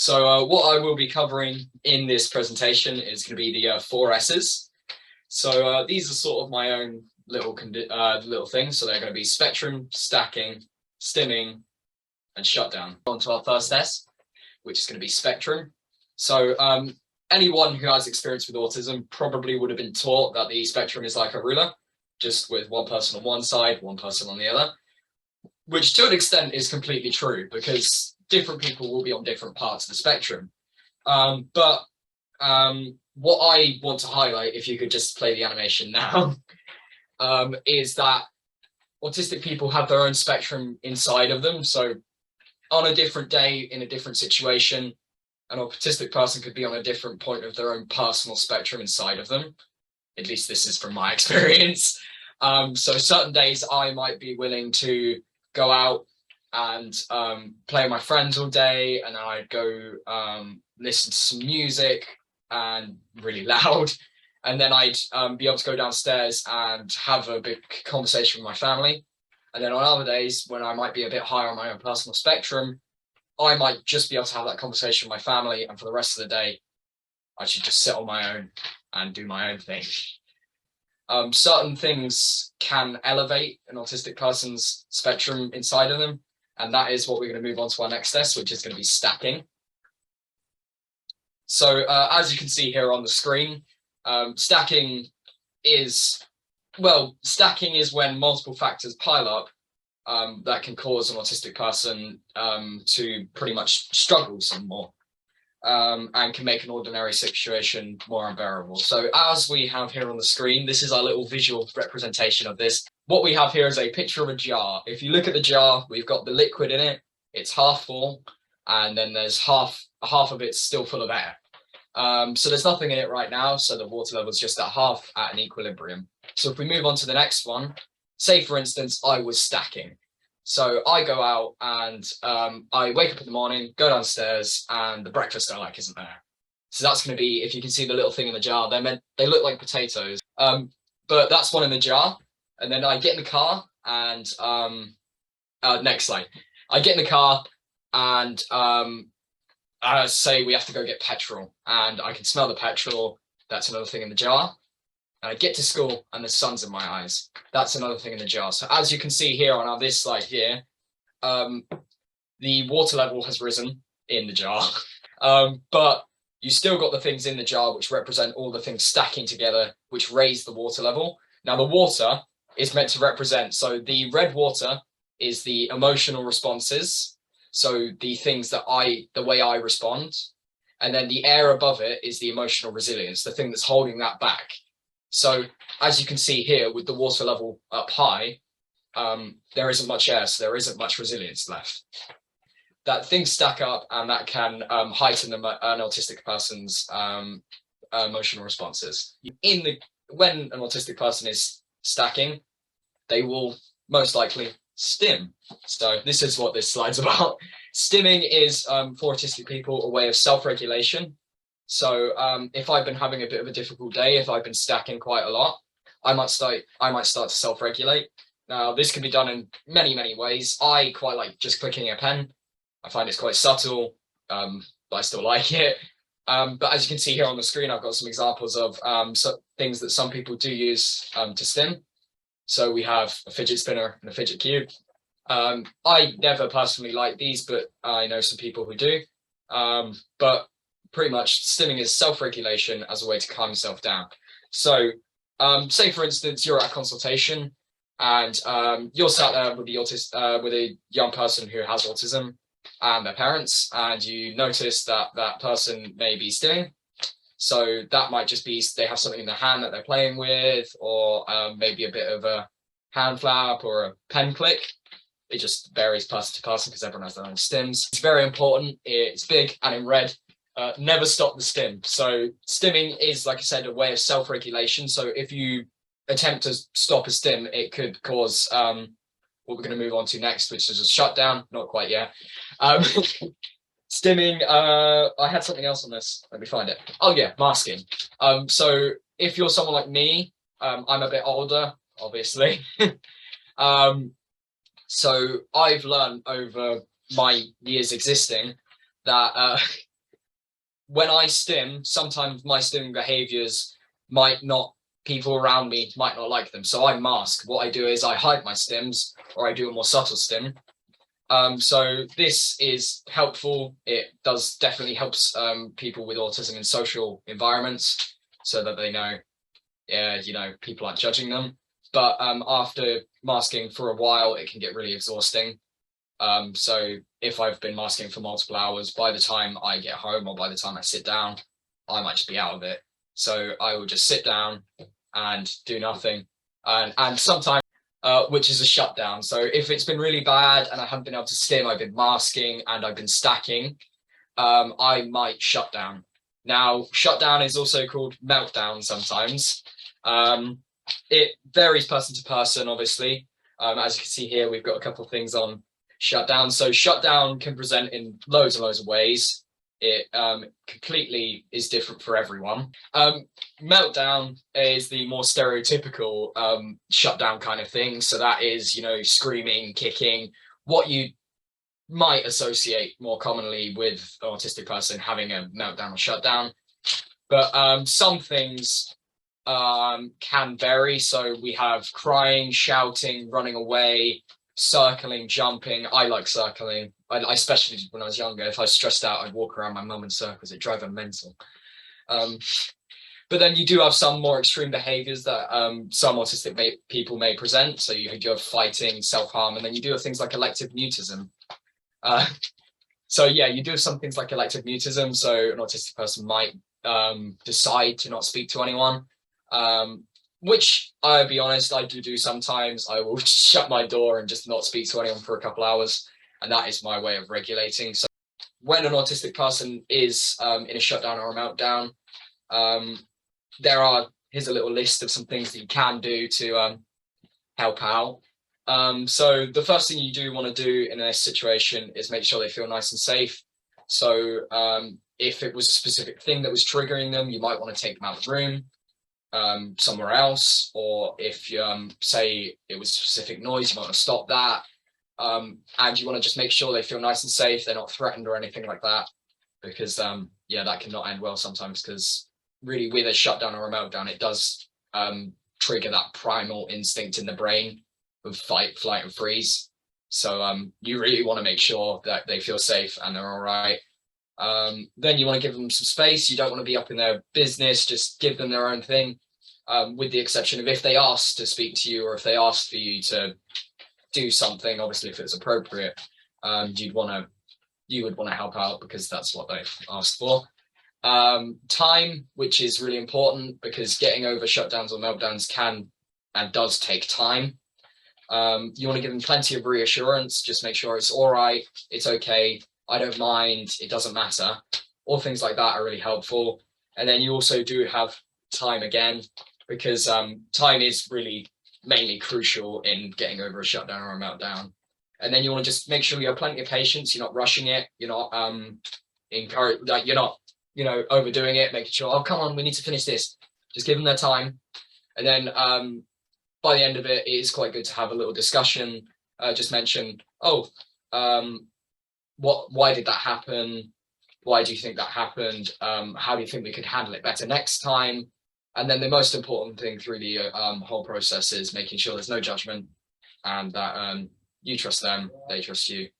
What I will be covering in this presentation is going to be the four S's. These are sort of my own little things. So they're going to be spectrum, stacking, stimming, and shutdown. On to our first S, which is going to be spectrum. Anyone who has experience with autism probably would have been taught that the spectrum is like a ruler, just with one person on one side, one person on the other, which to an extent is completely true because different people will be on different parts of the spectrum. What I want to highlight, if you could just play the animation now, is that autistic people have their own spectrum inside of them. So on a different day, in a different situation, an autistic person could be on a different point of their own personal spectrum inside of them. At least this is from my experience. So certain days I might be willing to go out and play with my friends all day, and I'd go listen to some music and really loud, and then I'd be able to go downstairs and have a big conversation with my family. And then on other days when I might be a bit higher on my own personal spectrum, I might just be able to have that conversation with my family, and for the rest of the day I should just sit on my own and do my own thing. Certain things can elevate an autistic person's spectrum inside of them, and that is what we're going to move on to our next test, which is going to be stacking. So as you can see here on the screen, stacking is when multiple factors pile up that can cause an autistic person to pretty much struggle some more. And can make an ordinary situation more unbearable. So as we have here on the screen, this is our little visual representation of this. What we have here is a picture of a jar. If you look at the jar, we've got the liquid in it. It's half full, and then there's half of it's still full of air. So there's nothing in it right now, so the water level is just at half at an equilibrium. So if we move on to the next one, say for instance, I was stacking. So I go out and I wake up in the morning, go downstairs, and the breakfast I like isn't there. So that's going to be, if you can see the little thing in the jar, they look like potatoes. But that's one in the jar. And then I get in the car and next slide. I get in the car and I say we have to go get petrol, and I can smell the petrol. That's another thing in the jar. And I get to school and the sun's in my eyes. That's another thing in the jar. So as you can see here on this slide here, the water level has risen in the jar, but you still got the things in the jar which represent all the things stacking together, which raise the water level. Now the water is meant to represent, so the red water is the emotional responses. So the things that the way I respond, and then the air above it is the emotional resilience, the thing that's holding that back. So as you can see here, with the water level up high, there isn't much air, so there isn't much resilience left. That things stack up, and that can heighten an autistic person's emotional responses. When an autistic person is stacking, they will most likely stim. So this is what this slide's about. Stimming is, for autistic people, a way of self-regulation. So if I've been having a bit of a difficult day, if I've been stacking quite a lot, I might start to self-regulate. Now, this can be done in many, many ways. I quite like just clicking a pen. I find it's quite subtle, but I still like it. But as you can see here on the screen, I've got some examples of things that some people do use to stim. So we have a fidget spinner and a fidget cube. I never personally like these, but I know some people who do. But pretty much stimming is self-regulation as a way to calm yourself down. So say for instance you're at a consultation and you're sat there with with a young person who has autism and their parents, and you notice that that person may be stimming. So that might just be they have something in their hand that they're playing with, or maybe a bit of a hand flap or a pen click. It just varies person to person because everyone has their own stims. It's very important. It's big and in red. Never stop the stim. So stimming is, like I said, a way of self-regulation. So if you attempt to stop a stim, it could cause what we're going to move on to next, which is a shutdown. Not quite yet. Stimming, I had something else on this. Let me find it. Oh yeah, masking. So if you're someone like me, I'm a bit older, obviously. So I've learned over my years existing that when I stim, sometimes my stimming behaviors might not, people around me might not like them. So I mask. What I do is I hide my stims, or I do a more subtle stim. So this is helpful. It does definitely helps people with autism in social environments, so that they know, people aren't judging them. But after masking for a while, it can get really exhausting. So if I've been masking for multiple hours, by the time I get home or by the time I sit down, I might just be out of it. So I will just sit down and do nothing. And sometimes, which is a shutdown. So if it's been really bad and I haven't been able to stim, I've been masking and I've been stacking, I might shut down. Now, shutdown is also called meltdown sometimes. It varies person to person, obviously. As you can see here, we've got a couple of things on shutdown. So shutdown can present in loads and loads of ways. It completely is different for everyone. Meltdown is the more stereotypical shutdown kind of thing. So that is, screaming, kicking, what you might associate more commonly with an autistic person having a meltdown or shutdown. But some things can vary. So we have crying, shouting, running away, circling, jumping. I like circling. I especially when I was younger, if I was stressed out, I'd walk around my mum in circles. It drove her mental. But then you do have some more extreme behaviors that some autistic people may present. So you have fighting, self-harm, and then you do have things like elective mutism. So yeah, you do have some things like elective mutism. So an autistic person might decide to not speak to anyone, which I'll be honest, I do sometimes. I will shut my door and just not speak to anyone for a couple hours. And that is my way of regulating. So when an autistic person is in a shutdown or a meltdown, here's a little list of some things that you can do to help out. So the first thing you do want to do in a situation is make sure they feel nice and safe. So if it was a specific thing that was triggering them, you might want to take them out of the room, somewhere else. Or if you say it was a specific noise, you might want to stop that. And you want to just make sure they feel nice and safe. They're not threatened or anything like that, because that can not end well sometimes, because really with a shutdown or a meltdown, it does trigger that primal instinct in the brain of fight, flight, and freeze. So you really want to make sure that they feel safe and they're all right. Then you want to give them some space. You don't want to be up in their business. Just give them their own thing, with the exception of if they ask to speak to you, or if they ask for you to do something. Obviously, if it's appropriate, you would want to help out, because that's what they've asked for. Time, which is really important, because getting over shutdowns or meltdowns can and does take time. You want to give them plenty of reassurance. Just make sure it's all right, it's okay, I don't mind, it doesn't matter. All things like that are really helpful. And then you also do have time again, because time is really mainly crucial in getting over a shutdown or a meltdown. And then you want to just make sure you have plenty of patience. You're not rushing it. You're not you're not overdoing it, making sure, oh, come on, we need to finish this. Just give them their time. And then by the end of it, it is quite good to have a little discussion. Just mention, why did that happen? Why do you think that happened? How do you think we could handle it better next time? And then the most important thing through the whole process is making sure there's no judgment, and that you trust them, they trust you.